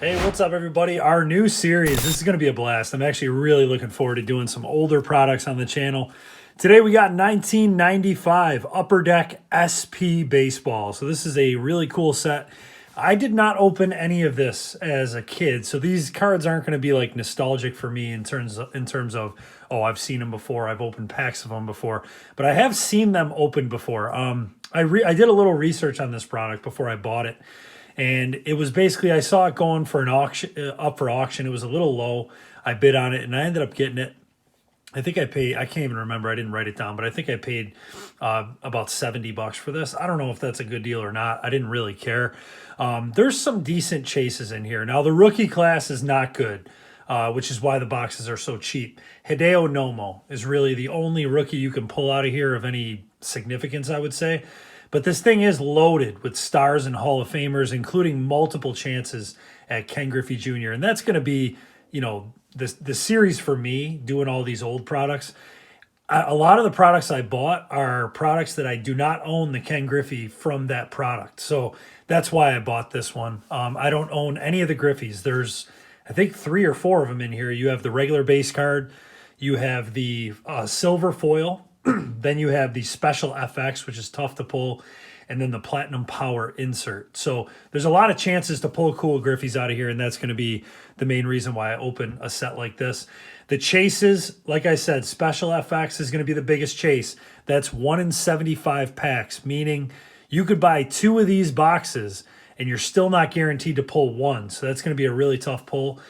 Hey, what's up, everybody? Our new series, this is going to be a blast. I'm actually really looking forward to doing some older products on the channel. Today, we got 1995 Upper Deck SP Baseball. So this is a really cool set. I did not open any of this as a kid, so these cards aren't going to be like nostalgic for me in terms of oh, I've seen them before, I've opened packs of them before, but I have seen them opened before. I did a little research on this product before I bought it. And it was basically, I saw it going for an auction, up for auction. It was a little low. I bid on it and I ended up getting it. I think I paid, I can't even remember. I didn't write it down, but I think I paid about $70 for this. I don't know if that's a good deal or not. I didn't really care. There's some decent chases in here. Now, the rookie class is not good, which is why the boxes are so cheap. Hideo Nomo is really the only rookie you can pull out of here of any significance, I would say. But this thing is loaded with stars and Hall of Famers, including multiple chances at Ken Griffey Jr. And that's going to be, you know, the series for me, doing all these old products. A lot of the products I bought are products that I do not own the Ken Griffey from that product. So that's why I bought this one. I don't own any of the Griffies. There's, I think, 3 or 4 of them in here. You have the regular base card. You have the silver foil. Then you have the special FX, which is tough to pull, and then the Platinum Power insert. So there's a lot of chances to pull cool Griffies out of here, and that's going to be the main reason why I open a set like this. The chases, like I said, special FX is going to be the biggest chase. That's 1 in 75 packs, meaning you could buy 2 of these boxes, and you're still not guaranteed to pull 1. So that's going to be a really tough pull.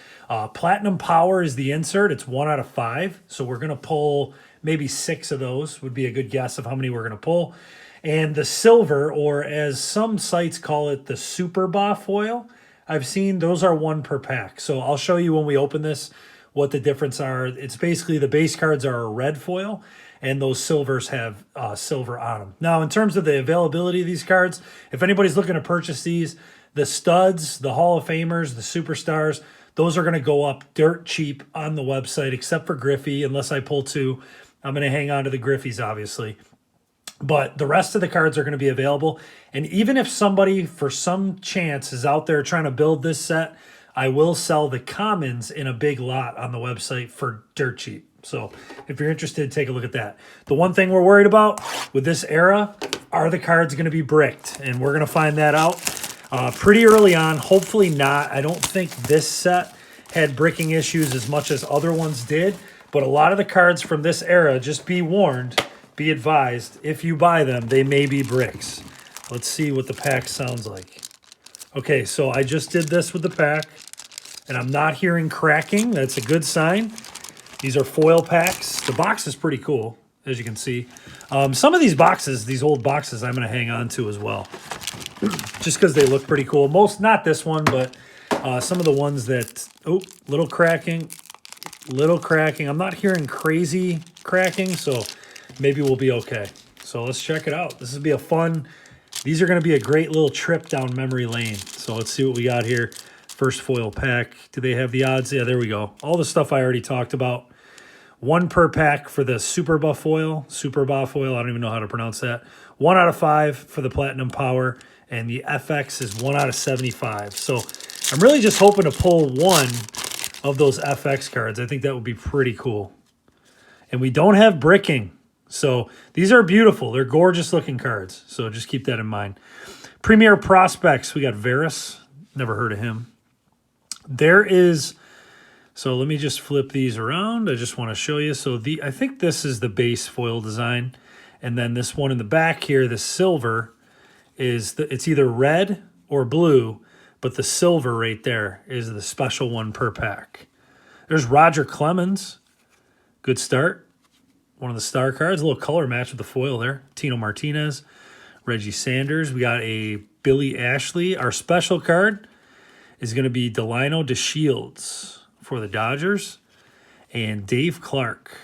Platinum Power is the insert. It's 1 out of 5. So we're going to pull maybe 6 of those would be a good guess of how many we're going to pull. And the silver, or as some sites call it, the Super Ba foil, I've seen those are 1 per pack. So I'll show you when we open this what the difference are. It's basically the base cards are a red foil, and those silvers have silver on them. Now, in terms of the availability of these cards, if anybody's looking to purchase these, the studs, the Hall of Famers, the superstars, those are going to go up dirt cheap on the website, except for Griffey, unless I pull 2. I'm going to hang on to the Griffies, obviously. But the rest of the cards are going to be available. And even if somebody, for some chance, is out there trying to build this set, I will sell the commons in a big lot on the website for dirt cheap. So if you're interested, take a look at that. The one thing we're worried about with this era, are the cards going to be bricked? And we're going to find that out pretty early on. Hopefully not. I don't think this set had bricking issues as much as other ones did. But a lot of the cards from this era, just be warned, be advised, if you buy them, they may be bricks. Let's see what the pack sounds like. Okay, so I just did this with the pack, and I'm not hearing cracking. That's a good sign. These are foil packs. The box is pretty cool, as you can see. Some of these boxes, these old boxes, I'm going to hang on to as well, just because they look pretty cool. Most, not this one, but some of the ones that, oh, little cracking. I'm not hearing crazy cracking, so maybe we'll be okay. So let's check it out. This will be a fun, these are going to be a great little trip down memory lane. So let's see what we got here. First foil pack. Do they have the odds? Yeah, there we go. All the stuff I already talked about. 1 per pack for the Super Ba foil. Super Ba foil, I don't even know how to pronounce that. 1 out of 5 for the Platinum Power, and the FX is 1 out of 75. So I'm really just hoping to pull 1 of those FX cards. I think that would be pretty cool. And we don't have bricking. So these are beautiful. They're gorgeous looking cards. So just keep that in mind. Premier Prospects. We got Varus. Never heard of him. There is, so let me just flip these around. I just want to show you. So I think this is the base foil design. And then this one in the back here, the silver, it's either red or blue. But the silver right there is the special 1 per pack. There's Roger Clemens. Good start. One of the star cards. A little color match with the foil there. Tino Martinez. Reggie Sanders. We got a Billy Ashley. Our special card is going to be Delino DeShields for the Dodgers. And Dave Clark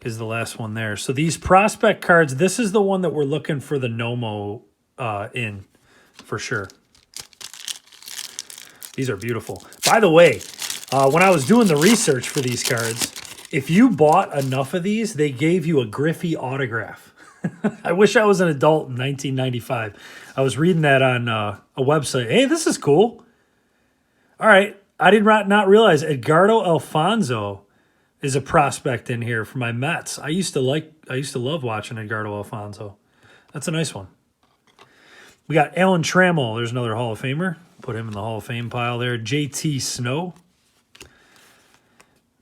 is the last one there. So these prospect cards, this is the one that we're looking for the Nomo in for sure. These are beautiful. By the way, when I was doing the research for these cards, if you bought enough of these, they gave you a Griffey autograph. I wish I was an adult in 1995. I was reading that on a website. Hey, this is cool. All right. I did not realize Edgardo Alfonso is a prospect in here for my Mets. I used to love watching Edgardo Alfonso. That's a nice one. We got Alan Trammell. There's another Hall of Famer. Put him in the Hall of Fame pile there. JT Snow.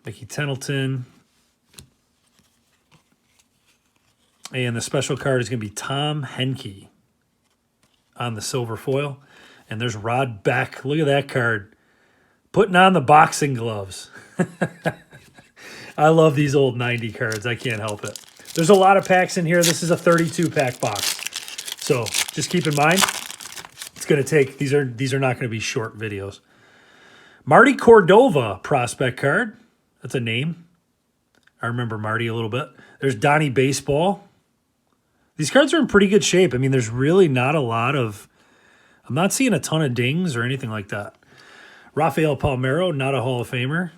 Mickey Tettleton. And the special card is going to be Tom Henke on the silver foil. And there's Rod Beck. Look at that card. Putting on the boxing gloves. I love these old 90 cards. I can't help it. There's a lot of packs in here. This is a 32-pack box. So just keep in mind, it's going to take, these are not going to be short videos. Marty Cordova prospect card. That's a name. I remember Marty a little bit. There's Donnie Baseball. These cards are in pretty good shape. I mean, there's really not a lot of, I'm not seeing a ton of dings or anything like that. Rafael Palmeiro, not a Hall of Famer,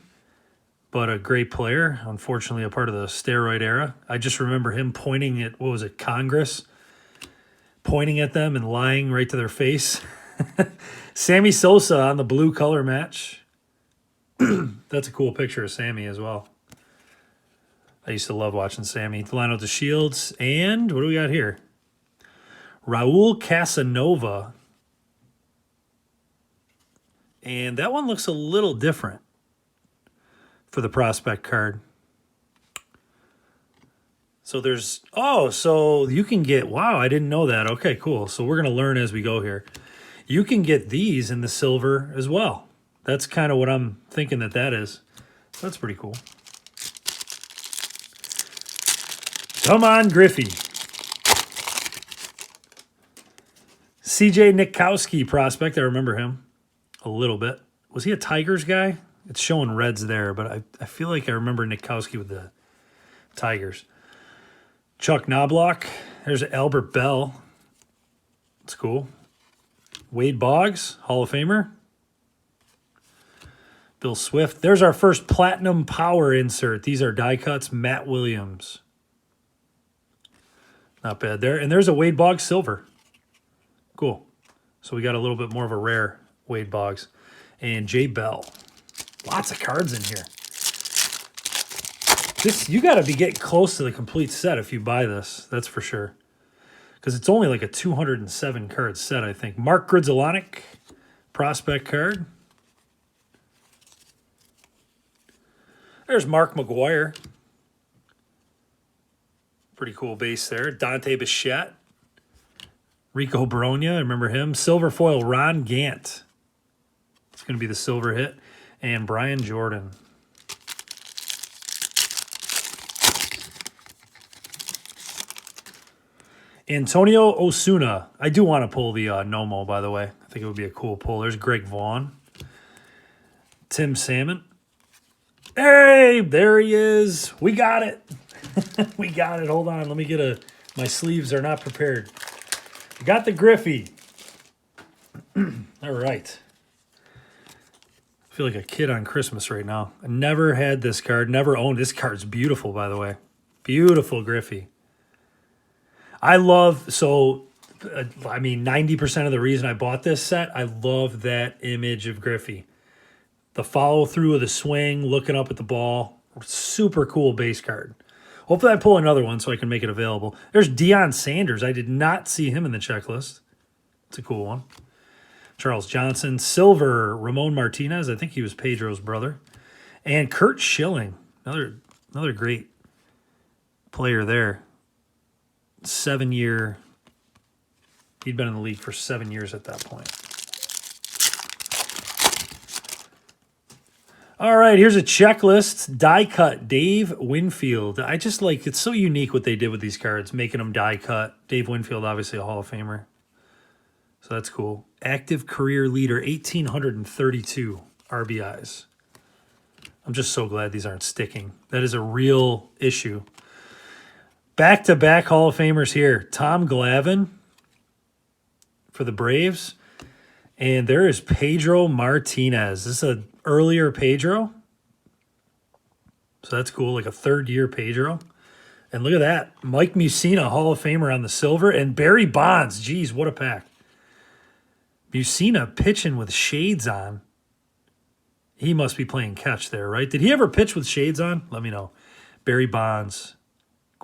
but a great player. Unfortunately, a part of the steroid era. I just remember him pointing at, what was it, Congress? Pointing at them and lying right to their face. Sammy Sosa on the blue color match. That's a cool picture of Sammy as well. I used to love watching Sammy. Delano DeShields. And what do we got here? Raul Casanova. And that one looks a little different for the prospect card. So there's, oh, so you can get, wow, I didn't know that. Okay, cool. So we're going to learn as we go here. You can get these in the silver as well. That's kind of what I'm thinking that is. That's pretty cool. Come on, Griffey. CJ Nitkowski prospect. I remember him a little bit. Was he a Tigers guy? It's showing reds there, but I feel like I remember Nitkowski with the Tigers. Chuck Knobloch. There's Albert Bell. That's cool. Wade Boggs, Hall of Famer. Bill Swift. There's our first Platinum Power insert. These are die cuts. Matt Williams. Not bad there. And there's a Wade Boggs silver. Cool. So we got a little bit more of a rare Wade Boggs. And Jay Bell. Lots of cards in here. You got to be getting close to the complete set if you buy this. That's for sure. Because it's only like a 207 card set, I think. Mark Grudzielanek, prospect card. There's Mark McGuire. Pretty cool base there. Dante Bichette. Rico Brogna, I remember him. Silver foil, Ron Gant. It's going to be the silver hit. And Brian Jordan. Antonio Osuna. I do want to pull the Nomo, by the way. I think it would be a cool pull. There's Greg Vaughn. Tim Salmon. Hey, there he is. We got it. We got it. Hold on. Let me get my sleeves are not prepared. We got the Griffey. All right. I feel like a kid on Christmas right now. I never had this card. Never owned. This card's beautiful, by the way. Beautiful Griffey. I love, so, I mean, 90% of the reason I bought this set, I love that image of Griffey. The follow through of the swing, looking up at the ball. Super cool base card. Hopefully I pull another one so I can make it available. There's Deion Sanders. I did not see him in the checklist. It's a cool one. Charles Johnson. Silver, Ramon Martinez. I think he was Pedro's brother. And Kurt Schilling. Another great player there. 7-year. He'd been in the league for 7 years at that point. All right, here's a checklist. Die cut, Dave Winfield. I just like, it's so unique what they did with these cards, making them die cut. Dave Winfield, obviously a Hall of Famer. So that's cool. Active career leader, 1,832 RBIs. I'm just so glad these aren't sticking. That is a real issue. Back-to-back Hall of Famers here. Tom Glavine for the Braves. And there is Pedro Martinez. This is an earlier Pedro. So that's cool, like a third-year Pedro. And look at that. Mike Mussina, Hall of Famer on the silver. And Barry Bonds. Geez, what a pack. Mussina pitching with shades on. He must be playing catch there, right? Did he ever pitch with shades on? Let me know. Barry Bonds.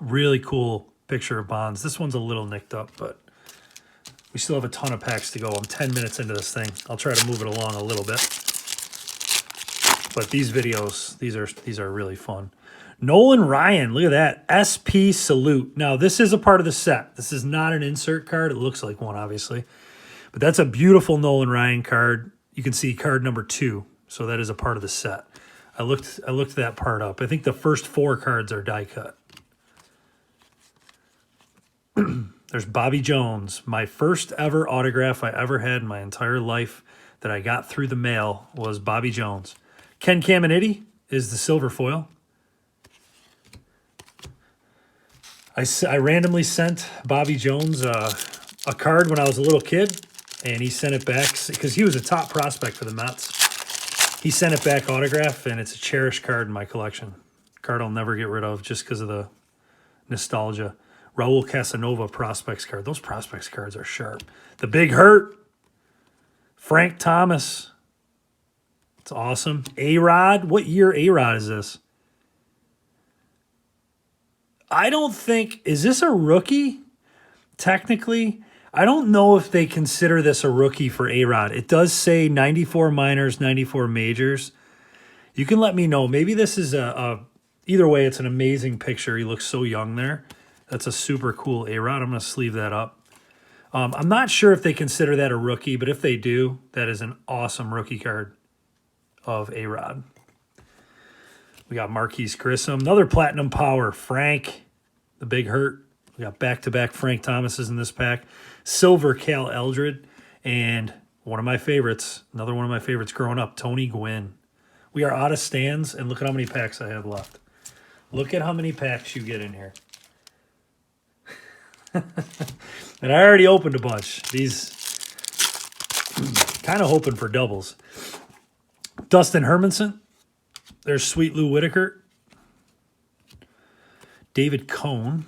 Really cool picture of Bonds. This one's a little nicked up, but we still have a ton of packs to go. I'm 10 minutes into this thing. I'll try to move it along a little bit. But these videos, these are really fun. Nolan Ryan, look at that. SP Salute. Now, this is a part of the set. This is not an insert card. It looks like one, obviously. But that's a beautiful Nolan Ryan card. You can see card number 2. So that is a part of the set. I looked that part up. I think the first 4 cards are die cut. There's Bobby Jones. My first ever autograph I ever had in my entire life that I got through the mail was Bobby Jones. Ken Caminiti is the silver foil. I randomly sent Bobby Jones a card when I was a little kid, and he sent it back because he was a top prospect for the Mets. He sent it back autograph, and it's a cherished card in my collection. Card I'll never get rid of just because of the nostalgia. Raul Casanova prospects card. Those prospects cards are sharp. The Big Hurt. Frank Thomas. It's awesome. A-Rod. What year A-Rod is this? I don't think... Is this a rookie? Technically, I don't know if they consider this a rookie for A-Rod. It does say 94 minors, 94 majors. You can let me know. Maybe this is either way, it's an amazing picture. He looks so young there. That's a super cool A-Rod. I'm going to sleeve that up. I'm not sure if they consider that a rookie, but if they do, that is an awesome rookie card of A-Rod. We got Marquise Grissom. Another Platinum Power. Frank, the Big Hurt. We got back-to-back Frank Thomases in this pack. Silver Cal Eldred. And one of my favorites, another one of my favorites growing up, Tony Gwynn. We are out of stands, and look at how many packs I have left. Look at how many packs you get in here. And I already opened a bunch. These, kind of hoping for doubles. Dustin Hermanson. There's Sweet Lou Whitaker. David Cone.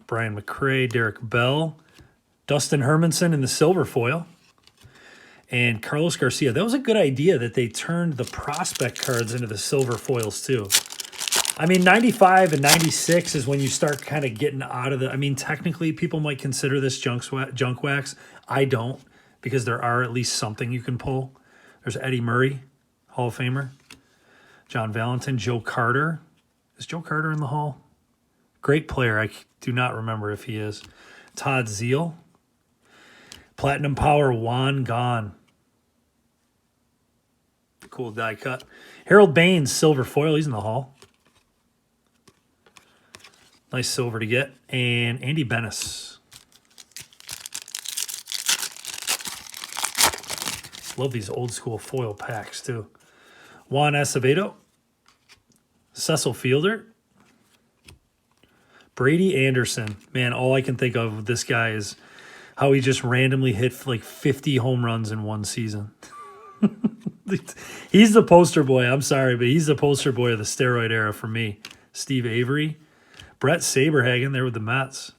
Brian McRae, Derek Bell. Dustin Hermanson in the silver foil. And Carlos Garcia. That was a good idea that they turned the prospect cards into the silver foils too. I mean, 95 and 96 is when you start kind of getting out of the... I mean, technically, people might consider this junk wax. I don't, because there are at least something you can pull. There's Eddie Murray, Hall of Famer. John Valentin, Joe Carter. Is Joe Carter in the Hall? Great player. I do not remember if he is. Todd Zeal. Platinum Power, Juan Gone. Cool die cut. Harold Baines, silver foil. He's in the Hall. Nice silver to get. And Andy Bennis. Love these old school foil packs too. Juan Acevedo. Cecil Fielder. Brady Anderson. Man, all I can think of with this guy is how he just randomly hit like 50 home runs in one season. He's the poster boy. I'm sorry, but he's the poster boy of the steroid era for me. Steve Avery. Brett Saberhagen there with the Mets.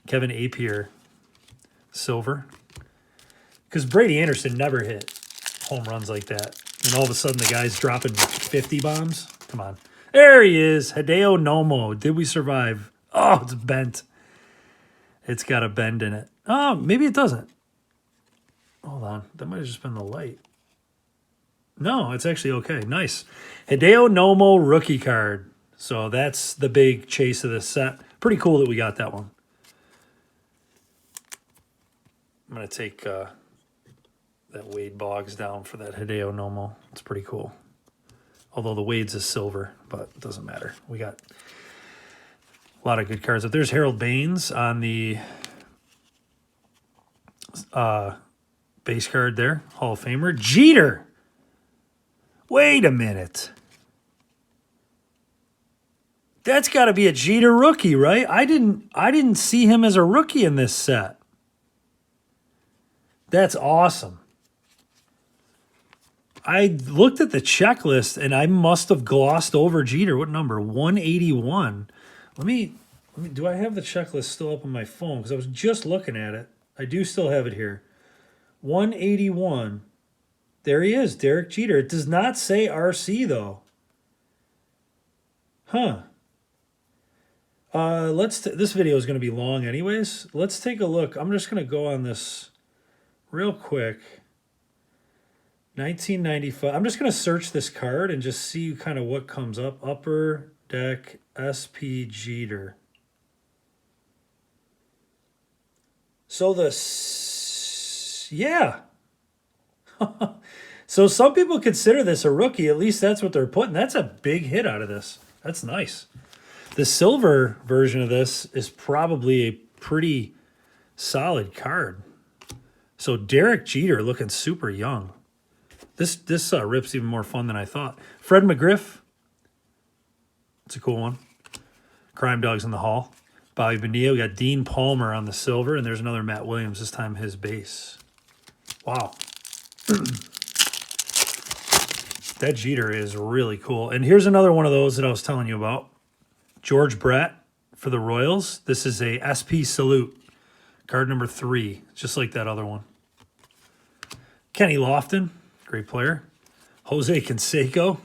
Kevin Apier. Silver. Because Brady Anderson never hit home runs like that. And all of a sudden the guy's dropping 50 bombs. Come on. There he is. Hideo Nomo. Did we survive? Oh, it's bent. It's got a bend in it. Oh, maybe it doesn't. Hold on. That might have just been the light. No, it's actually okay. Nice. Hideo Nomo rookie card. So that's the big chase of this set. Pretty cool that we got that one. I'm going to take that Wade Boggs down for that Hideo Nomo. It's pretty cool. Although the Wade's is silver, but it doesn't matter. We got a lot of good cards. If there's Harold Baines on the base card there, Hall of Famer. Jeter! Wait a minute. That's got to be a Jeter rookie, right? I didn't see him as a rookie in this set. That's awesome. I looked at the checklist and I must have glossed over Jeter. What number? 181. Let me do I have the checklist still up on my phone? Because I was just looking at it. I do still have it here. 181. There he is, Derek Jeter. It does not say RC, though. Huh. This video is going to be long anyways. Let's take a look. I'm just going to go on this real quick. 1995. I'm just going to search this card and just see kind of what comes up. Upper Deck SP Jeter. So yeah. So some people consider this a rookie. At least that's what they're putting. That's a big hit out of this. That's nice. The silver version of this is probably a pretty solid card. So Derek Jeter looking super young. This rip's even more fun than I thought. Fred McGriff. It's a cool one. Crime Dogs in the Hall. Bobby Bonilla. We got Dean Palmer on the silver, and there's another Matt Williams, this time his base. Wow. That Jeter is really cool. And here's another one of those that I was telling you about. George Brett for the Royals. This is a SP Salute. Card number 3, just like that other one. Kenny Lofton, great player. Jose Canseco.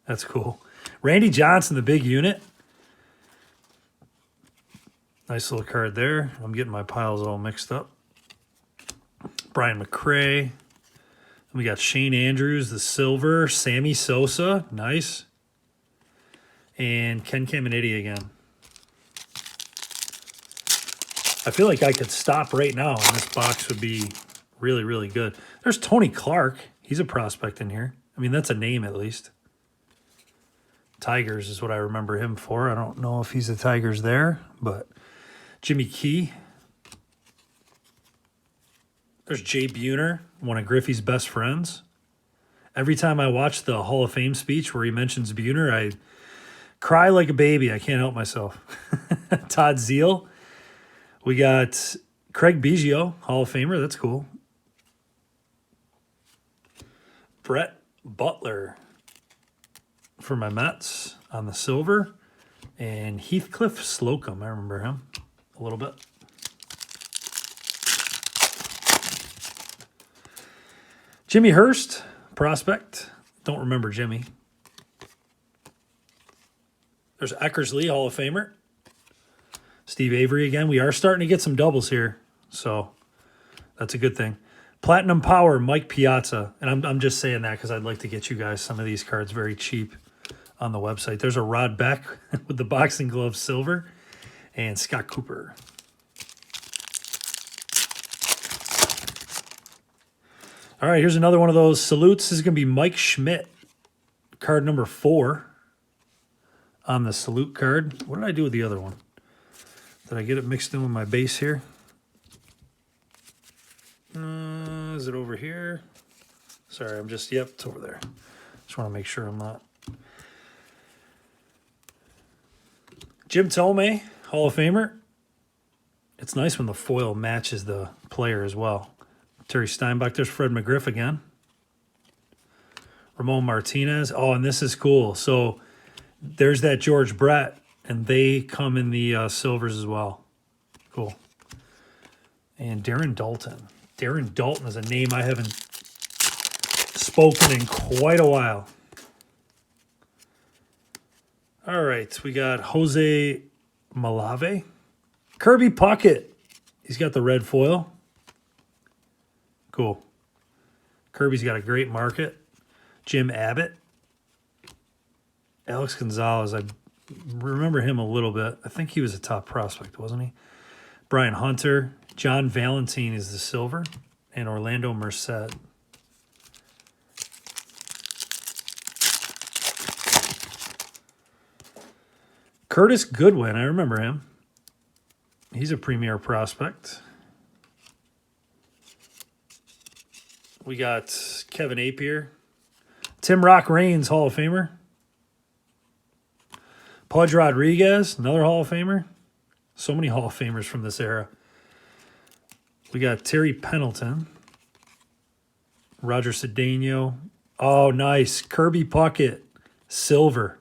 That's cool. Randy Johnson, the big unit. Nice little card there. I'm getting my piles all mixed up. Brian McRae. We got Shane Andrews, the silver. Sammy Sosa, nice. And Ken Caminiti again. I feel like I could stop right now and this box would be really, really good. There's Tony Clark. He's a prospect in here. I mean, that's a name at least. Tigers is what I remember him for. I don't know if he's the Tigers there, but Jimmy Key. There's Jay Buhner, one of Griffey's best friends. Every time I watch the Hall of Fame speech where he mentions Buhner, I cry like a baby. I can't help myself. Todd Zeal. We got Craig Biggio, Hall of Famer. That's cool. Brett Butler for my Mets on the silver. And Heathcliff Slocum. I remember him a little bit. Jimmy Hurst, prospect. Don't remember Jimmy. There's Eckersley, Hall of Famer. Steve Avery again. We are starting to get some doubles here, so that's a good thing. Platinum Power, Mike Piazza. And I'm just saying that because I'd like to get you guys some of these cards very cheap on the website. There's a Rod Beck with the boxing glove silver and Scott Cooper. All right, here's another one of those salutes. This is going to be Mike Schmidt, card number 4 on the salute card. What did I do with the other one? Did I get it mixed in with my base here? Is it over here? Sorry, yep, it's over there. Just want to make sure I'm not. Jim Thome, Hall of Famer. It's nice when the foil matches the player as well. Terry Steinbach. There's Fred McGriff again. Ramon Martinez. Oh, and this is cool. So there's that George Brett, and they come in the silvers as well. Cool. And Darren Dalton. Darren Dalton is a name I haven't spoken in quite a while. All right, we got Jose Malave. Kirby Puckett. He's got the red foil. Cool. Kirby's got a great market. Jim Abbott. Alex Gonzalez, I remember him a little bit. I think he was a top prospect, wasn't he? Brian Hunter. John Valentine is the silver. And Orlando Merced. Curtis Goodwin, I remember him. He's a premier prospect. We got Kevin Apier. Tim Rock Raines, Hall of Famer. Pudge Rodriguez, another Hall of Famer. So many Hall of Famers from this era. We got Terry Pendleton. Roger Cedeno. Oh, nice. Kirby Puckett, silver.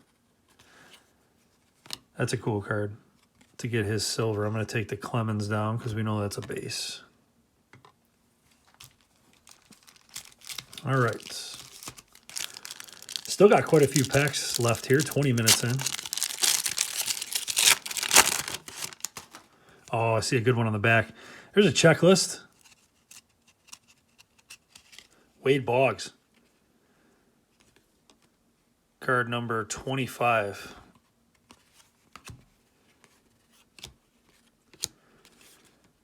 That's a cool card to get his silver. I'm going to take the Clemens down because we know that's a base. All right. Still got quite a few packs left here, 20 minutes in. Oh, I see a good one on the back. There's a checklist. Wade Boggs. Card number 25.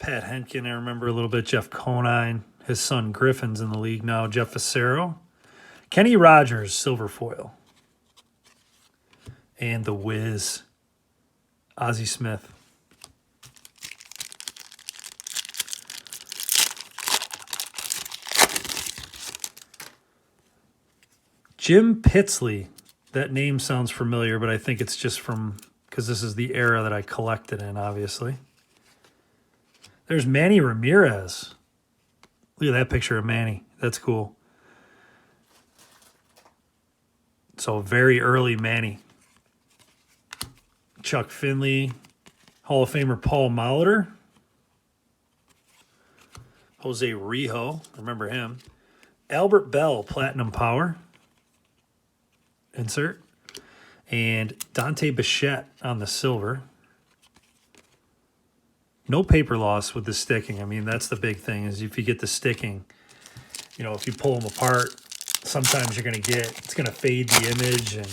Pat Henkin, I remember a little bit. Jeff Conine. His son Griffin's in the league now. Jeff Facero. Kenny Rogers, silver foil. And the Wiz, Ozzie Smith. Jim Pitsley. That name sounds familiar, but I think it's just from, because this is the era that I collected in, obviously. There's Manny Ramirez. Look at that picture of Manny. That's cool. So very early Manny. Chuck Finley, Hall of Famer Paul Molitor. Jose Rijo, remember him. Albert Bell, Platinum Power. Insert. And Dante Bichette on the silver. No paper loss with the sticking. I mean, that's the big thing, is if you get the sticking, you know, if you pull them apart, sometimes you're going to get, it's going to fade the image. And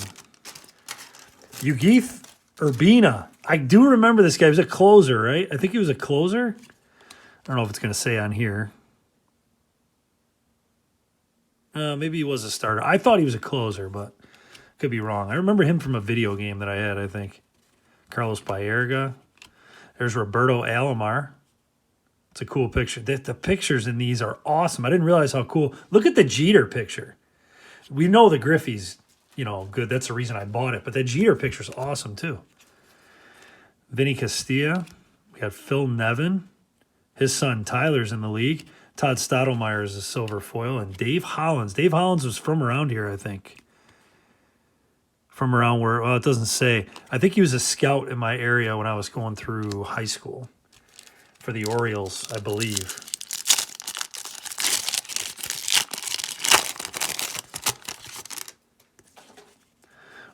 Yugith Urbina. I do remember this guy. He was a closer, right? I think he was a closer. I don't know if it's going to say on here. Maybe he was a starter. I thought he was a closer, but could be wrong. I remember him from a video game that I had, I think. Carlos Baerga. There's Roberto Alomar. It's a cool picture. The pictures in these are awesome. I didn't realize how cool. Look at the Jeter picture. We know the Griffey's, you know, good. That's the reason I bought it. But that Jeter picture's awesome, too. Vinny Castilla. We got Phil Nevin. His son Tyler's in the league. Todd Stottlemyre is a silver foil. And Dave Hollins. Dave Hollins was from around here, I think. From around where, well, it doesn't say. I think he was a scout in my area when I was going through high school for the Orioles, I believe.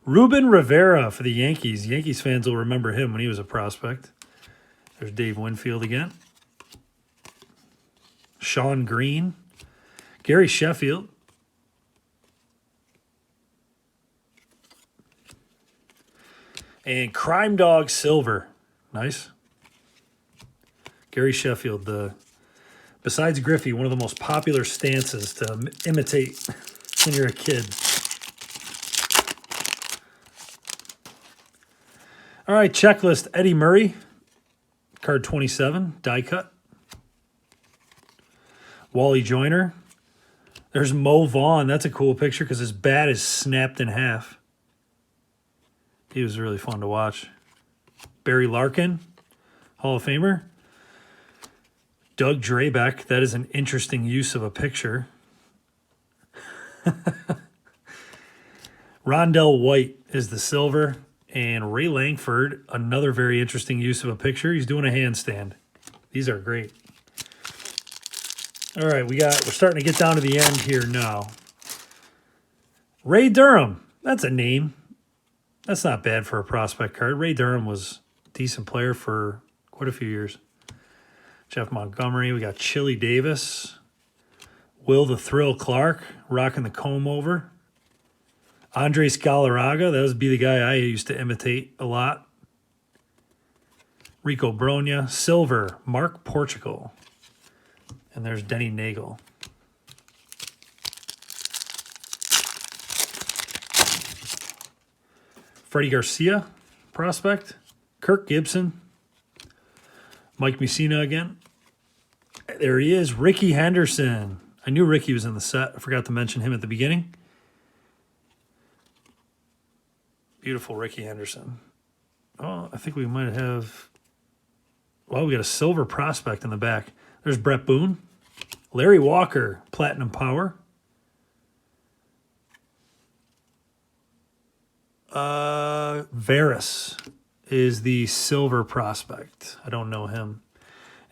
Ruben Rivera for the Yankees. Yankees fans will remember him when he was a prospect. There's Dave Winfield again. Sean Green. Gary Sheffield. And Crime Dog Silver. Nice. Gary Sheffield, besides Griffey, one of the most popular stances to imitate when you're a kid. All right, checklist. Eddie Murray, card 27, die cut. Wally Joyner. There's Mo Vaughn. That's a cool picture because his bat is snapped in half. He was really fun to watch. Barry Larkin, Hall of Famer. Doug Drabeck. That is an interesting use of a picture. Rondell White is the silver. And Ray Langford, another very interesting use of a picture. He's doing a handstand. These are great. All right, we're starting to get down to the end here now. Ray Durham. That's a name. That's not bad for a prospect card. Ray Durham was a decent player for quite a few years. Jeff Montgomery. We got Chili Davis. Will the Thrill Clark rocking the comb over. Andres Galarraga. That would be the guy I used to imitate a lot. Rico Bronya. Silver. Mark Portugal. And there's Denny Nagel. Freddie Garcia, prospect. Kirk Gibson. Mike Mussina again. There he is, Ricky Henderson. I knew Ricky was in the set. I forgot to mention him at the beginning. Beautiful Ricky Henderson. Oh, I think we might have... Well, we got a silver prospect in the back. There's Brett Boone. Larry Walker, Platinum Power. Varys is the silver prospect. I don't know him.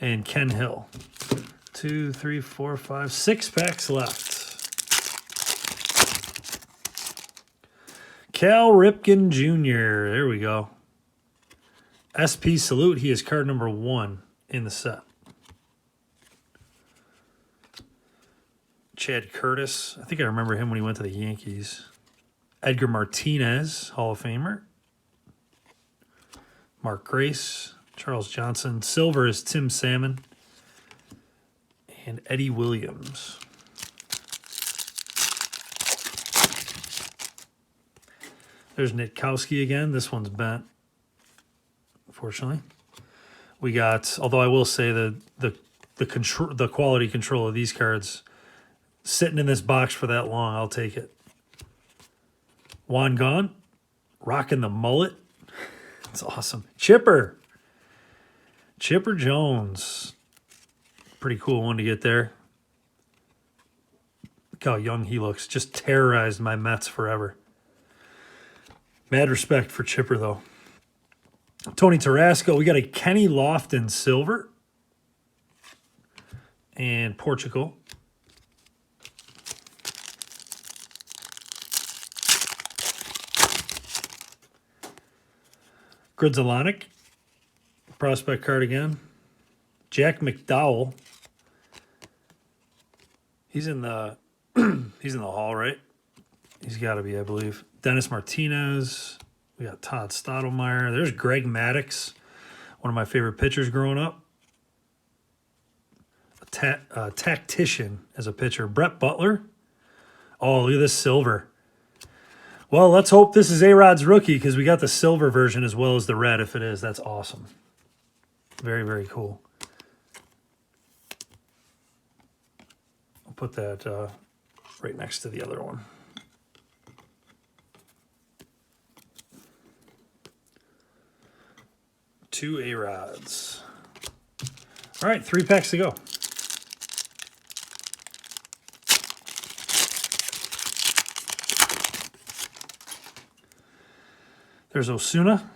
And Ken Hill. 2, 3, 4, 5, 6 packs left. Cal Ripken Jr. There we go. SP Salute. He is card number 1 in the set. Chad Curtis. I think I remember him when he went to the Yankees. Edgar Martinez, Hall of Famer. Mark Grace. Charles Johnson. Silver is Tim Salmon. And Eddie Williams. There's Nitkowski again. This one's bent, unfortunately. We got, although I will say the quality control of these cards, sitting in this box for that long, I'll take it. Juan Gone, rocking the mullet. That's awesome. Chipper Jones. Pretty cool one to get there. Look how young he looks. Just terrorized my Mets forever. Mad respect for Chipper, though. Tony Tarasco. We got a Kenny Lofton silver. And Portugal. Gridzalonic. Prospect card again. Jack McDowell. He's in the he's in the hall, right? He's got to be, I believe. Dennis Martinez. We got Todd Stottlemyre. There's Greg Maddux, one of my favorite pitchers growing up. A tactician as a pitcher. Brett Butler. Oh, look at this silver. Well, let's hope this is A-Rod's rookie because we got the silver version as well as the red. If it is, that's awesome. Very, very cool. I'll put that right next to the other one. Two A-Rods. All right, 3 packs to go. There's Osuna.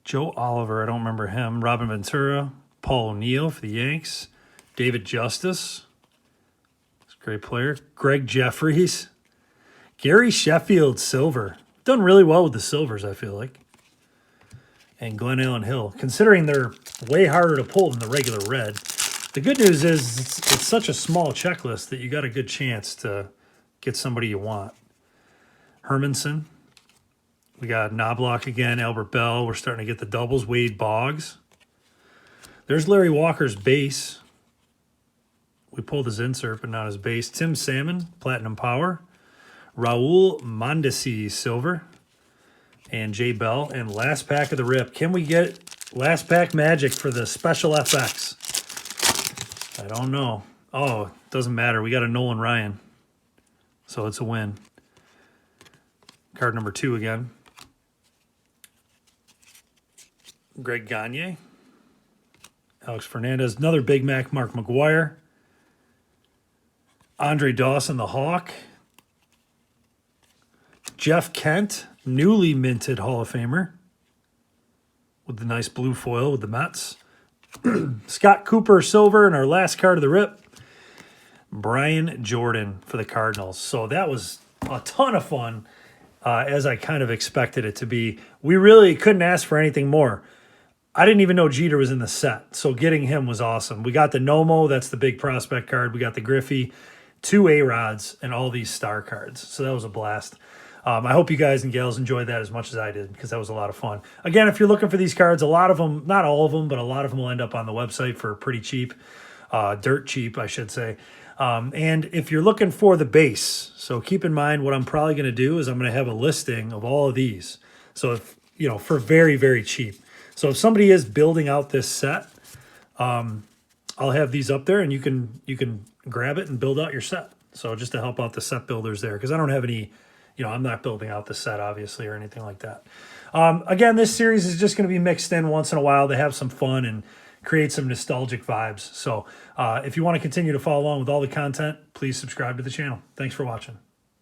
Joe Oliver, I don't remember him. Robin Ventura. Paul O'Neill for the Yanks. David Justice. He's a great player. Greg Jeffries. Gary Sheffield, silver. Done really well with the silvers, I feel like. And Glenn Allen Hill. Considering they're way harder to pull than the regular red. The good news is it's such a small checklist that you got a good chance to get somebody you want. Hermanson. We got Knobloch again, Albert Bell. We're starting to get the doubles. Wade Boggs. There's Larry Walker's base. We pulled his insert, but not his base. Tim Salmon, Platinum Power. Raul Mondesi, silver. And Jay Bell. And last pack of the rip. Can we get last pack magic for the special FX? I don't know. Oh, doesn't matter. We got a Nolan Ryan. So it's a win. Card number 2 again. Greg Gagne. Alex Fernandez. Another Big Mac, Mark McGuire. Andre Dawson, the Hawk. Jeff Kent, newly minted Hall of Famer. With the nice blue foil with the Mets. Scott Cooper, silver, and our last card of the rip. Brian Jordan for the Cardinals. So that was a ton of fun. As I kind of expected it to be. We really couldn't ask for anything more. I didn't even know Jeter was in the set, so getting him was awesome. We got the Nomo, that's the big prospect card. We got the Griffey, 2 A-Rods, and all these star cards. So that was a blast. I hope you guys and gals enjoyed that as much as I did because that was a lot of fun. Again, if you're looking for these cards, a lot of them, not all of them, but a lot of them will end up on the website for pretty cheap. Dirt cheap, I should say. And if you're looking for the base, so keep in mind what I'm probably going to do is I'm going to have a listing of all of these. So if, you know, for very, very cheap. So if somebody is building out this set, I'll have these up there and you can grab it and build out your set. So just to help out the set builders there, because I don't have any, you know, I'm not building out the set obviously or anything like that. Again, this series is just going to be mixed in once in a while to have some fun and create some nostalgic vibes. So if you want to continue to follow along with all the content, please subscribe to the channel. Thanks for watching.